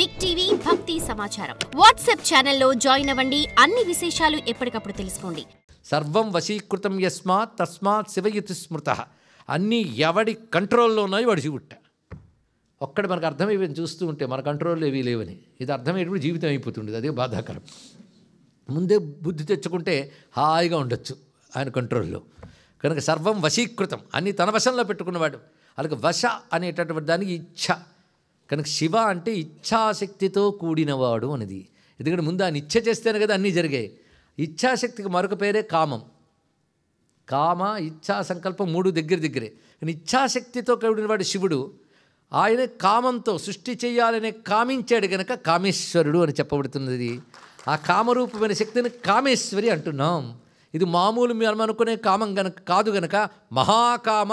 Big TV భక్తి సమాచారం WhatsApp ఛానల్లో జాయిన్ అవ్వండి. అన్ని విశేషాలు ఎప్పటికప్పుడు తెలుసుకోండి. సర్వం వశీకృతం యస్మాత్ తస్మాత్ శివయుతి స్మృత. అన్నీ ఎవడి కంట్రోల్లో ఉన్నాయో వాడు శివుట్ట. ఒక్కటి మనకు అర్థమైపోయింది చూస్తూ ఉంటే, మన కంట్రోల్లో ఏవీ లేవని. ఇది అర్థమయ్యేటప్పుడు జీవితం అయిపోతుండేది. అదే బాధాకరం. ముందే బుద్ధి తెచ్చుకుంటే హాయిగా ఉండొచ్చు ఆయన కంట్రోల్లో. కనుక సర్వం వశీకృతం, అన్నీ తన వశంలో పెట్టుకున్నవాడు. అలాగే వశ అనేటటువంటి దానికి ఇచ్ఛ. కనుక శివ అంటే ఇచ్ఛాశక్తితో కూడినవాడు అనేది. ఎందుకంటే ముందు ఆయన ఇచ్ఛ చేస్తేనే కదా అన్నీ జరిగాయి. ఇచ్ఛాశక్తికి మరొక పేరే కామం. కామ ఇచ్ఛా సంకల్పం మూడు దగ్గరే. కానీ ఇచ్ఛాశక్తితో కూడినవాడు శివుడు. ఆయన కామంతో సృష్టి చేయాలనే కామించాడు గనక కామేశ్వరుడు అని చెప్పబడుతున్నది. ఆ కామరూపమైన శక్తిని కామేశ్వరి అంటున్నాం. ఇది మామూలు మనం అనుకునే కామం గనక కాదు గనక మహాకామ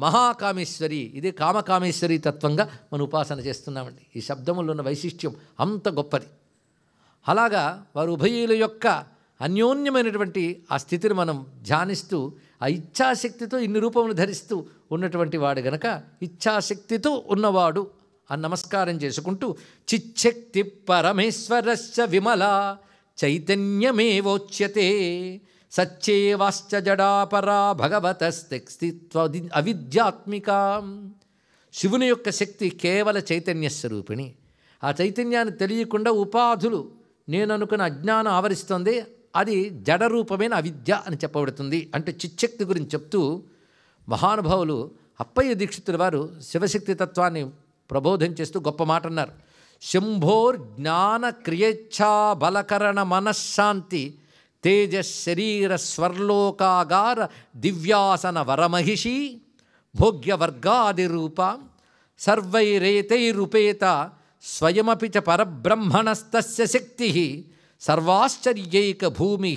మహాకామేశ్వరి. ఇదే కామకామేశ్వరి తత్వంగా మనం ఉపాసన చేస్తున్నామండి. ఈ శబ్దములో ఉన్న వైశిష్ట్యం అంత గొప్పది. అలాగా వారు ఉభయుల యొక్క అన్యోన్యమైనటువంటి ఆ స్థితిని మనం ధ్యానిస్తూ ఆ ఇచ్ఛాశక్తితో ఇన్ని రూపములు ధరిస్తూ ఉన్నటువంటి వాడు గనక ఇచ్ఛాశక్తితో ఉన్నవాడు అని నమస్కారం చేసుకుంటూ చిచ్చక్తి పరమేశ్వరస్య విమల చైతన్యమేవోచ్యతే సచ్చేవాశ్చ జడాపరా భగవతస్తిత్వ అవిద్యాత్మిక. శివుని యొక్క శక్తి కేవల చైతన్య స్వరూపిణి. ఆ చైతన్యాన్ని తెలియకుండా ఉపాధులు నేను అనుకున్న అజ్ఞానం ఆవరిస్తుంది. అది జడరూపమైన అవిద్య అని చెప్పబడుతుంది. అంటే చిచ్చక్తి గురించి చెప్తూ మహానుభావులు అప్పయ్య దీక్షితుల వారు శివశక్తి తత్వాన్ని ప్రబోధం చేస్తూ గొప్ప మాట అన్నారు. శంభోర్ జ్ఞాన క్రియేచ్ఛా బలకరణ మనశ్శాంతి తేజశరీర స్వర్లోకాగార దివ్యాసన వరమహిషి భోగ్యవర్గాదిరూప సర్వైరేతైరుపేత స్వయమపి చ పరబ్రహ్మణస్తస్య శక్తి సర్వాశ్చర్యైక భూమి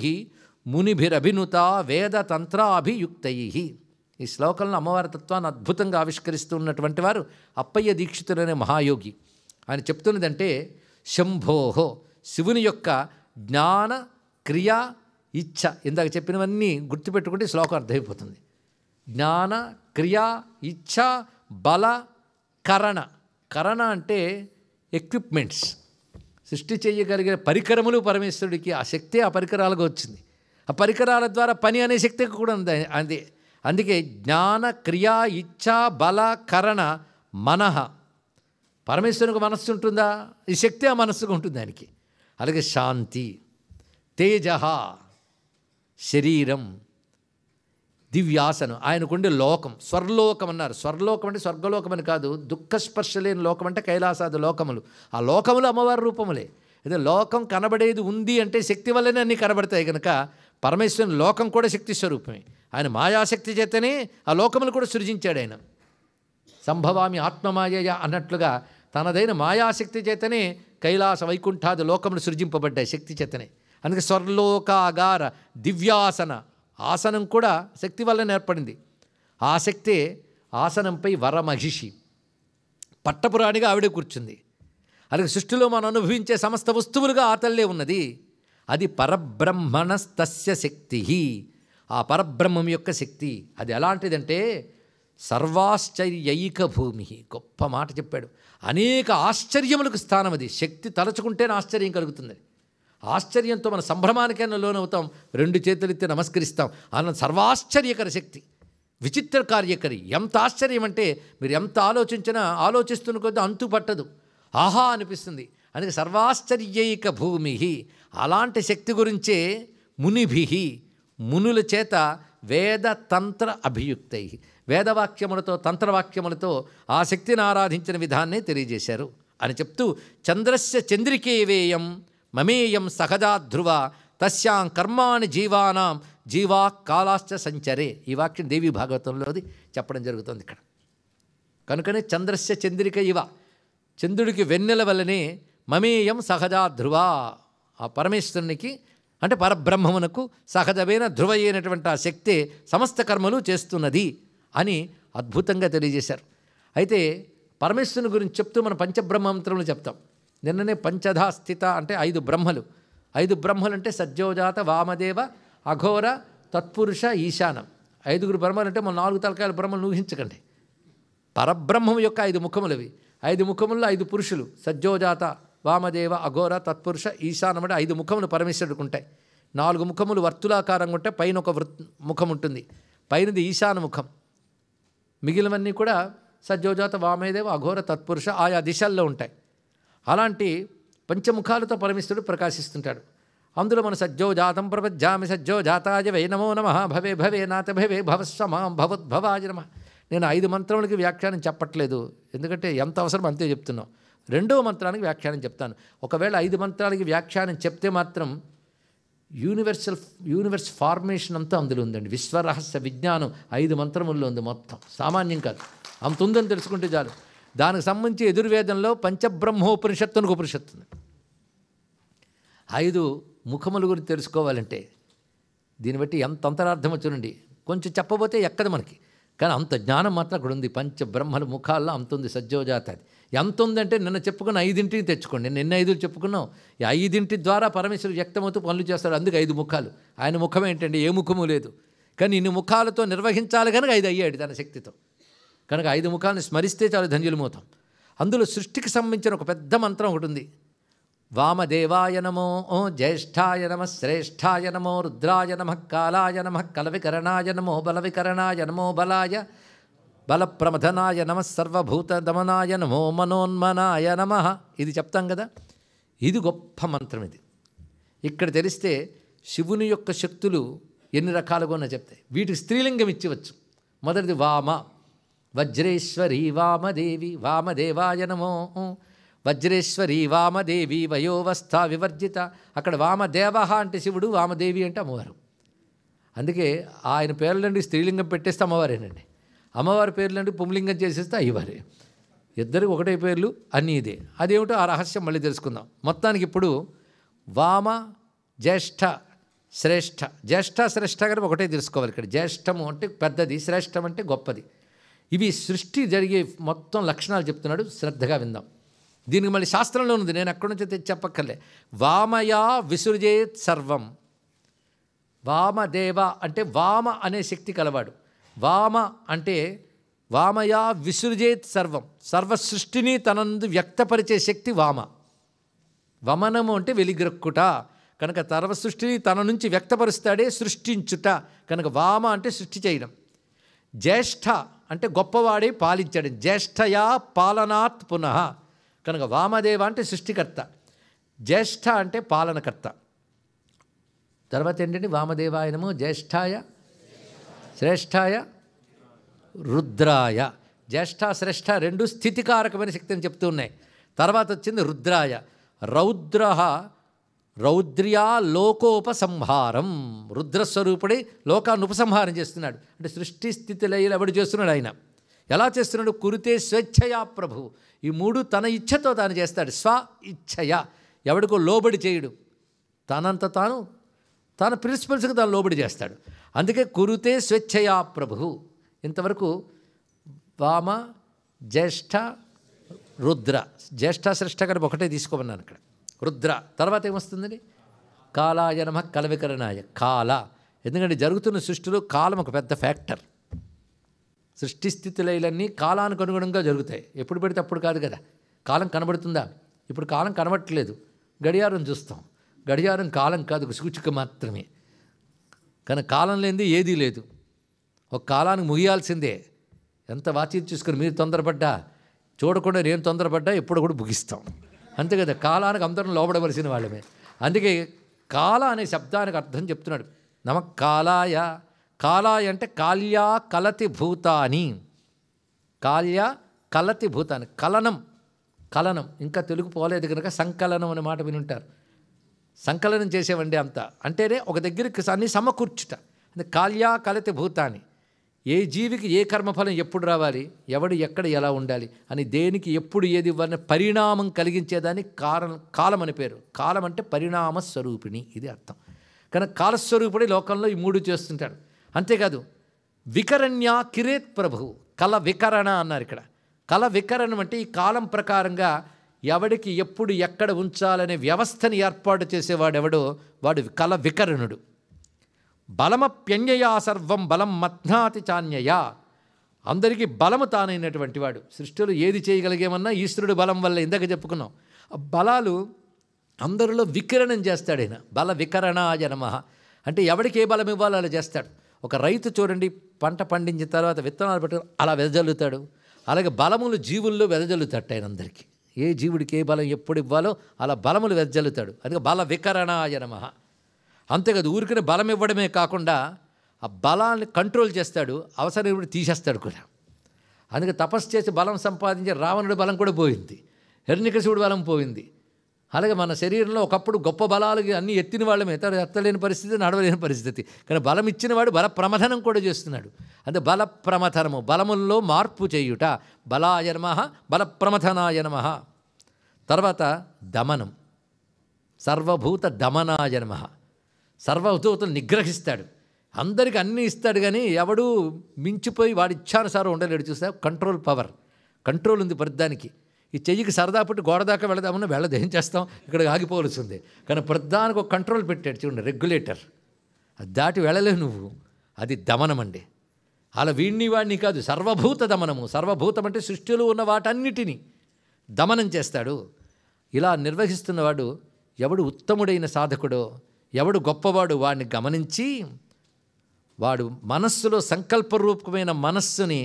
మునిభిరభినుత వేదతంత్రాభియుక్తై. ఈ శ్లోకంలో అమ్మవారి తత్వాన్ని అద్భుతంగా ఆవిష్కరిస్తున్నటువంటి వారు అప్పయ్య దీక్షితులనే మహాయోగి. ఆయన చెప్తున్నదంటే శంభోహో శివుని యొక్క జ్ఞాన క్రియ ఇచ్ఛ. ఇందాక చెప్పినవన్నీ గుర్తుపెట్టుకుంటే శ్లోకం అర్థమైపోతుంది. జ్ఞాన క్రియ ఇచ్ఛ బల కరణ. కరణ అంటే ఎక్విప్మెంట్స్, సృష్టి చేయగలిగిన పరికరములు పరమేశ్వరుడికి. ఆ శక్తి ఆ పరికరాలకు వచ్చింది. ఆ పరికరాల ద్వారా పని అనే శక్తి కూడా ఉంది. అది అందుకే జ్ఞాన క్రియా ఇచ్ఛా బల కరణ మనః. పరమేశ్వరునికి మనస్సు ఉంటుందా? ఈ శక్తి ఆ మనస్సుగా ఉంటుంది దానికి. అలాగే శాంతి, తేజ, శరీరం, దివ్యాసనం, ఆయనకుండే లోకం, స్వర్లోకం అన్నారు. స్వర్లోకం అంటే స్వర్గలోకం అని కాదు, దుఃఖస్పర్శ లేని లోకం అంటే కైలాసాది లోకములు. ఆ లోకములు అమ్మవారి రూపములే. అదే లోకం కనబడేది ఉంది అంటే శక్తి వల్లనే అన్నీ కనబడతాయి కనుక పరమేశ్వరుని లోకం కూడా శక్తి స్వరూపమే. ఆయన మాయాశక్తి చేతనే ఆ లోకములు కూడా సృజించాడు. ఆయన సంభవామి ఆత్మమాయయ అన్నట్లుగా తనదైన మాయాశక్తి చేతనే కైలాస వైకుంఠాది లోకములు సృజింపబడ్డాయి శక్తి చేతనే. అందుకే స్వర్లోకాగార దివ్యాసన, ఆసనం కూడా శక్తి వల్లనే ఏర్పడింది. ఆ శక్తే ఆసనంపై వరమహిషి, పట్టపురాణిగా ఆవిడే కూర్చుంది. అలాగే సృష్టిలో మనం అనుభవించే సమస్త వస్తువులుగా ఆ తల్లే ఉన్నది. అది పరబ్రహ్మణస్తస్య శక్తి. ఆ పరబ్రహ్మం యొక్క శక్తి అది ఎలాంటిదంటే సర్వాశ్చర్యైక భూమి. గొప్ప మాట చెప్పాడు. అనేక ఆశ్చర్యములకు స్థానం అది. శక్తి తలచుకుంటేనే ఆశ్చర్యం కలుగుతుంది. ఆశ్చర్యంతో మన సంభ్రమానికైనా లోనవుతాం, రెండు చేతులెత్తి నమస్కరిస్తాం. అన్న సర్వాశ్చర్యకర శక్తి, విచిత్ర కార్యకరి. ఎంత ఆశ్చర్యం అంటే మీరు ఎంత ఆలోచిస్తున్న కొద్దీ అంతు పట్టదు, ఆహా అనిపిస్తుంది. అందుకే సర్వాశ్చర్యైక భూమి. అలాంటి శక్తి గురించే మునుల చేత వేద తంత్ర అభియుక్తై, వేదవాక్యములతో తంత్రవాక్యములతో ఆ శక్తిని ఆరాధించిన విధాన్నే తెలియజేశారు అని చెప్తూ చంద్రస్య చంద్రికేవేయం మమేయం సహజా ధ్రువ తస్యాం కర్మాణి జీవానాం జీవా కాలాశ్చ సంచరే. ఈ వాక్యం దేవీ భాగవతంలోది చెప్పడం జరుగుతుంది ఇక్కడ. కనుకనే చంద్రస్య చంద్రిక ఇవ, చంద్రుడికి వెన్నెల వల్లనే మమేయం సహజా ధ్రువ, ఆ పరమేశ్వరునికి అంటే పరబ్రహ్మమునకు సహజమైన ధ్రువ అయినటువంటి ఆ శక్తే సమస్త కర్మలు చేస్తున్నది అని అద్భుతంగా తెలియజేశారు. అయితే పరమేశ్వరుని గురించి చెప్తూ మనం పంచబ్రహ్మమంత్రములు చెప్తాం. నిన్ననే పంచధా స్థిత అంటే 5 బ్రహ్మలు. 5 బ్రహ్మలు అంటే సజ్జోజాత వామదేవ అఘోర తత్పురుష ఈశానం. 5 బ్రహ్మలు అంటే మన 4 తలకాయల బ్రహ్మలు ఊహించకండి. పరబ్రహ్మం యొక్క 5 ముఖములు అవి. 5 ముఖముల్లో 5 పురుషులు, సజ్జోజాత వామదేవ అఘోర తత్పురుష ఈశానం అంటే 5 ముఖములు పరమేశ్వరుడికి ఉంటాయి. 4 ముఖములు వర్తులాకారంగా ఉంటాయి, పైన ఒక ముఖం ఉంటుంది, పైనది ఈశాన ముఖం. మిగిలినవన్నీ కూడా సజ్జోజాత వామదేవ అఘోర తత్పురుష ఆయా దిశల్లో ఉంటాయి. అలాంటి పంచముఖాలతో పరమేశ్వరుడు ప్రకాశిస్తుంటాడు. అందులో మన సజ్జోజాతం ప్రపజ్జామి సజ్జోజాతాయ వై నమో నమః భవే భవే నాథ భవే భవస్వమాం భవద్భవాయ నమః. నేను 5 మంత్రములకి వ్యాఖ్యానం చెప్పట్లేదు, ఎందుకంటే ఎంత అవసరం అంతే చెప్తున్నాం. 2వ మంత్రానికి వ్యాఖ్యానం చెప్తాను. ఒకవేళ 5 మంత్రాలకి వ్యాఖ్యానం చెప్తే మాత్రం యూనివర్స్ ఫార్మేషన్ అంతా అందులో ఉందండి. విశ్వరహస్య విజ్ఞానం 5 మంత్రముల్లో ఉంది మొత్తం, సామాన్యం కాదు. అంత ఉందని తెలుసుకుంటే చాలు. దానికి సంబంధించి ఎదుర్వేదంలో పంచబ్రహ్మోపనిషత్తు అని ఉపనిషత్తు ఉంది. 5 ముఖముల గురించి తెలుసుకోవాలంటే దీన్ని బట్టి ఎంత అంతరార్థమో చూడండి. కొంచెం చెప్పబోతే ఎక్కదు మనకి, కానీ అంత జ్ఞానం మాత్రం అక్కడ ఉంది. పంచబ్రహ్మల ముఖాల్లో అంత ఉంది సజ్జోజాత. అది ఎంత ఉందంటే నిన్న చెప్పుకున్న 5ంటిని తెచ్చుకోండి. నిన్న 5 చెప్పుకున్నాం. ఈ 5 ద్వారా పరమేశ్వరుడు వ్యక్తమవుతూ పనులు చేస్తాడు. అందుకు 5 ముఖాలు. ఆయన ముఖం ఏంటండి? ఏ ముఖము లేదు, కానీ ఇన్ని ముఖాలతో నిర్వహించాలి కనుక 5 అయ్యాడు తన శక్తితో. కనుక 5 ముఖాలను స్మరిస్తే చాలా ధన్యులమవుతాం. అందులో సృష్టికి సంబంధించిన ఒక పెద్ద మంత్రం ఒకటి ఉంది. వామదేవాయ నమో జ్యేష్ఠాయ నమ శ్రేష్ఠాయ నమో రుద్రాయ నమ కాలాయ నమ కలవికరణాయ నమో బలవికరణాయ నమో బలాయ బలప్రమథనాయ నమ సర్వభూత దమనాయ నమో మనోన్మనాయ నమ. ఇది చెప్తాం కదా, ఇది గొప్ప మంత్రం. ఇది ఇక్కడ తెలిస్తే శివుని యొక్క శక్తులు ఎన్ని రకాలుగా చెప్తాయి. వీటికి స్త్రీలింగం ఇచ్చివచ్చు. మొదటిది వామ, వజ్రేశ్వరి వామదేవి వామదేవాయ నమో. వజ్రేశ్వరి వామదేవి వయోవస్థ వివర్జిత. అక్కడ వామదేవ అంటే శివుడు, వామదేవి అంటే అమ్మవారు. అందుకే ఆయన పేర్లండి స్త్రీలింగం పెట్టేస్తే అమ్మవారేనండి, అమ్మవారి పేర్లండి పుంలింగం చేసేస్తే అయ్యవారే. ఇద్దరికి ఒకటే పేర్లు, అన్నీ ఇదే. అదేమిటో ఆ రహస్యం మళ్ళీ తెలుసుకుందాం. మొత్తానికి ఇప్పుడు వామ, జ్యేష్ఠ, శ్రేష్ఠ. జ్యేష్ఠ శ్రేష్ఠ గారు ఒకటే తెలుసుకోవాలి. ఇక్కడ జ్యేష్ఠము అంటే పెద్దది, శ్రేష్టం అంటే గొప్పది. ఇవి సృష్టి జరిగే మొత్తం లక్షణాలు చెప్తున్నాడు, శ్రద్ధగా విందాం. దీనికి మళ్ళీ శాస్త్రంలో ఉంది, నేను ఎక్కడి నుంచో తెచ్చి చెప్పక్కర్లే. వామయా విసృజేత్ సర్వం. వామదేవ అంటే వామ అనే శక్తి కలవాడు. వామ అంటే వామయా విసృజేత్ సర్వం, సర్వ సృష్టిని తనందు వ్యక్తపరిచే శక్తి వామ. వమనము అంటే వెలిగ్రక్కుట, కనుక సర్వ సృష్టిని తన నుంచి వ్యక్తపరుస్తాడే సృష్టించుట. కనుక వామ అంటే సృష్టి చేయడం. జ్యేష్ఠ అంటే గొప్పవాడే పాలించడం. జ్యేష్ఠయా పాలనాత్ పునః. కనుక వామదేవ అంటే సృష్టికర్త, జ్యేష్ఠ అంటే పాలనకర్త. తర్వాత ఏంటంటే వామదేవాయనము జ్యేష్ఠాయ శ్రేష్ఠాయ రుద్రాయ. జ్యేష్ఠ శ్రేష్ఠ 2 స్థితికారకమైన శక్తి అని చెప్తూ ఉన్నాయి. తర్వాత వచ్చింది రుద్రాయ. రౌద్ర్యా లోకోపసంహారం. రుద్రస్వరూపుడి లోకాన్ని ఉపసంహారం చేస్తున్నాడు. అంటే సృష్టి స్థితి లయలు ఎవడు చేస్తున్నాడు? ఆయన. ఎలా చేస్తున్నాడు? కురితే స్వేచ్ఛయా ప్రభు. ఈ 3 తన ఇచ్ఛతో తాను చేస్తాడు. స్వ ఇచ్ఛయ, ఎవడికో లోబడి చేయడు, తనంత తాను తన ప్రిన్సిపల్స్కి తాను లోబడి చేస్తాడు. అందుకే కురితే స్వేచ్ఛయా ప్రభు. ఇంతవరకు వామ, జ్యేష్ఠ, రుద్ర. జ్యేష్ఠ శ్రేష్ఠ గారు ఒకటే తీసుకోమన్నాను ఇక్కడ. రుద్ర తర్వాత ఏమొస్తుందండి? కాలాయ నమః కలవికరణాయ. కాల, ఎందుకంటే జరుగుతున్న సృష్టిలో కాలం ఒక పెద్ద ఫ్యాక్టర్. సృష్టి స్థితి లయలన్నీ కాలానికి అనుగుణంగా జరుగుతాయి. ఎప్పుడు పెడితే అప్పుడు కాదు కదా. కాలం కనబడుతుందా? ఇప్పుడు కాలం కనబడట్లేదు, గడియారం చూస్తాం. గడియారం కాలం కాదు, ఒక సూచిక మాత్రమే. కానీ కాలం లేనిది ఏదీ లేదు. ఒక కాలానికి ముగియాల్సిందే. ఎంత వాచి చూసుకొని మీరు తొందరపడ్డా, చూడకుండా నేను తొందరపడ్డా ఎప్పుడు కూడా ముగిస్తాం, అంతే కదా. కాలానికి అందరం లోబడవలసిన వాళ్ళమే. అందుకే కాల అనే శబ్దానికి అర్థం చెప్తున్నాడు. నమ కాలాయ. కాలాయ అంటే కాల్యా కలతి భూతాని. కాల్యా కలతి భూతాని, కలనం. కలనం ఇంకా తెలుగు పోలేదు కనుక సంకలనం అనే మాట వినుంటారు. సంకలనం చేసేవండి అంతా అంటేనే ఒక దగ్గరికి అన్ని సమకూర్చుట. అంటే కాల్యా కలతి భూతాని. ఏ జీవికి ఏ కర్మఫలం ఎప్పుడు రావాలి, ఎవడు ఎక్కడ ఎలా ఉండాలి అని, దేనికి ఎప్పుడు ఏది ఇవ్వాలని పరిణామం కలిగించేదాన్ని కాలం అని పేరు. కాలం అంటే పరిణామ స్వరూపిణి, ఇది అర్థం. కనుక కాలస్వరూపుడి లోకంలో ఈ 3 చేస్తుంటాడు. అంతేకాదు వికరణ్య కిరేత్ ప్రభు. కల వికరణ అన్నారు ఇక్కడ. కల వికరణం అంటే ఈ కాలం ప్రకారంగా ఎవడికి ఎప్పుడు ఎక్కడ ఉంచాలనే వ్యవస్థని ఏర్పాటు చేసేవాడు ఎవడో వాడు కల వికరణుడు. బలమప్యన్యయా సర్వం బలం మథ్నాతి చాన్యయా. అందరికీ బలము తానైనటువంటి వాడు. సృష్టిలో ఏది చేయగలిగేమన్నా ఈశ్వరుడు బలం వల్ల. ఇందాక చెప్పుకున్నాం. బలాలు అందరిలో వికిరణం చేస్తాడు ఆయన. బల వికరణాయ నమః అంటే ఎవడికి ఏ బలం ఇవ్వాలో అలా చేస్తాడు. ఒక రైతు చూడండి, పంట పండించిన తర్వాత విత్తనాలు పెట్టుకుని అలా వెదజల్లుతాడు. అలాగే బలములు జీవుల్లో వెదజల్లుతాడు ఆయన అందరికీ. ఏ జీవుడికి ఏ బలం ఎప్పుడు ఇవ్వాలో అలా బలములు వెదజల్లుతాడు. అందుకే బల వికరణాయ నమః. అంతేకాదు ఊరికనే బలం ఇవ్వడమే కాకుండా ఆ బలాన్ని కంట్రోల్ చేస్తాడు, అవసరం తీసేస్తాడు కూడా. అందుకే తపస్సు చేసి బలం సంపాదించే రావణుడి బలం కూడా పోయింది, హిరణ్యకశిపుడి బలం పోయింది. అలాగే మన శరీరంలో ఒకప్పుడు గొప్ప బలాలు అన్నీ ఎత్తిన వాళ్ళమే, ఎత్తలేని పరిస్థితి, నడవలేని పరిస్థితి. కానీ బలం ఇచ్చినవాడు బల ప్రమథనం కూడా చేస్తున్నాడు. అంటే బల ప్రమథనము, బలముల్లో మార్పు చేయుట. బలాయ నమః, బల ప్రమథనాయ నమః. తర్వాత దమనం, సర్వభూత దమనాయ నమః. సర్వభూతులు నిగ్రహిస్తాడు, అందరికీ అన్నీ ఇస్తాడు. కానీ ఎవడూ మించిపోయి వాడి ఇచ్చానుసారం ఉండలేడు. చూస్తా కంట్రోల్ పవర్, కంట్రోల్ ఉంది ప్రతిదానికి. ఈ చెయ్యికి సరదా పుట్టి గోడ దాకా వెళదామన్నా వెళ్ళదు, ఏం చేస్తాం, ఇక్కడ ఆగిపోవలసిందే. కానీ ప్రతిదానికి ఒక కంట్రోల్ పెట్టాడు చూడండి, రెగ్యులేటర్. అది దాటి వెళ్ళలేవు నువ్వు, అది దమనం అండి. అలా వీడిని వాడిని కాదు, సర్వభూత దమనము. సర్వభూతం అంటే సృష్టిలో ఉన్న వాటన్నిటినీ దమనం చేస్తాడు. ఇలా నిర్వహిస్తున్నవాడు ఎవడు ఉత్తముడైన సాధకుడో, ఎవడు గొప్పవాడు వాడిని గమనించి వాడు మనస్సులో సంకల్పరూపమైన మనస్సుని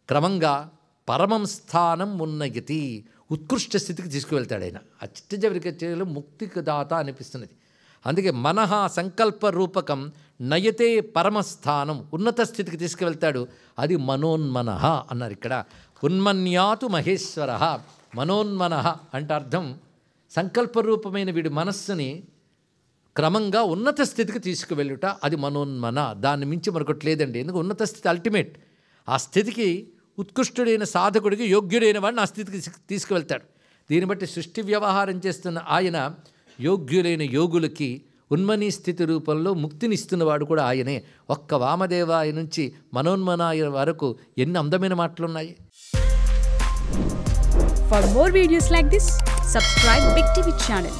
క్రమంగా పరమం స్థానం ఉన్నయతి, ఉత్కృష్ట స్థితికి తీసుకువెళ్తాడు ఆయన. ఆ చిట్ట చివరికి చేయలో ముక్తికి దాత అనిపిస్తున్నది. అందుకే మనః సంకల్ప రూపకం నయతే పరమస్థానం, ఉన్నత స్థితికి తీసుకువెళ్తాడు. అది మనోన్మనః అన్నారు ఇక్కడ. ఉన్మన్యాతు మహేశ్వర. మనోన్మనః అంటే అర్థం సంకల్పరూపమైన వీడి మనస్సుని క్రమంగా ఉన్నత స్థితికి తీసుకువెళ్ళుట, అది మనోన్మన. దాన్ని మించి మరొకటి లేదండి. ఎందుకు ఉన్నత స్థితి అల్టిమేట్. ఆ స్థితికి ఉత్కృష్టుడైన సాధకుడికి యోగ్యుడైన వాడిని ఆ స్థితికి తీసుకువెళ్తాడు. దీన్ని బట్టి సృష్టి వ్యవహారం చేస్తున్న ఆయన యోగ్యులైన యోగులకి ఉన్మనీ స్థితి రూపంలో ముక్తినిస్తున్నవాడు కూడా ఆయనే. ఒక్క వామదేవాయ నుంచి మనోన్మనాయ వరకు ఎన్ని అందమైన మాటలున్నాయి. For more videos like this, subscribe Big TV channel.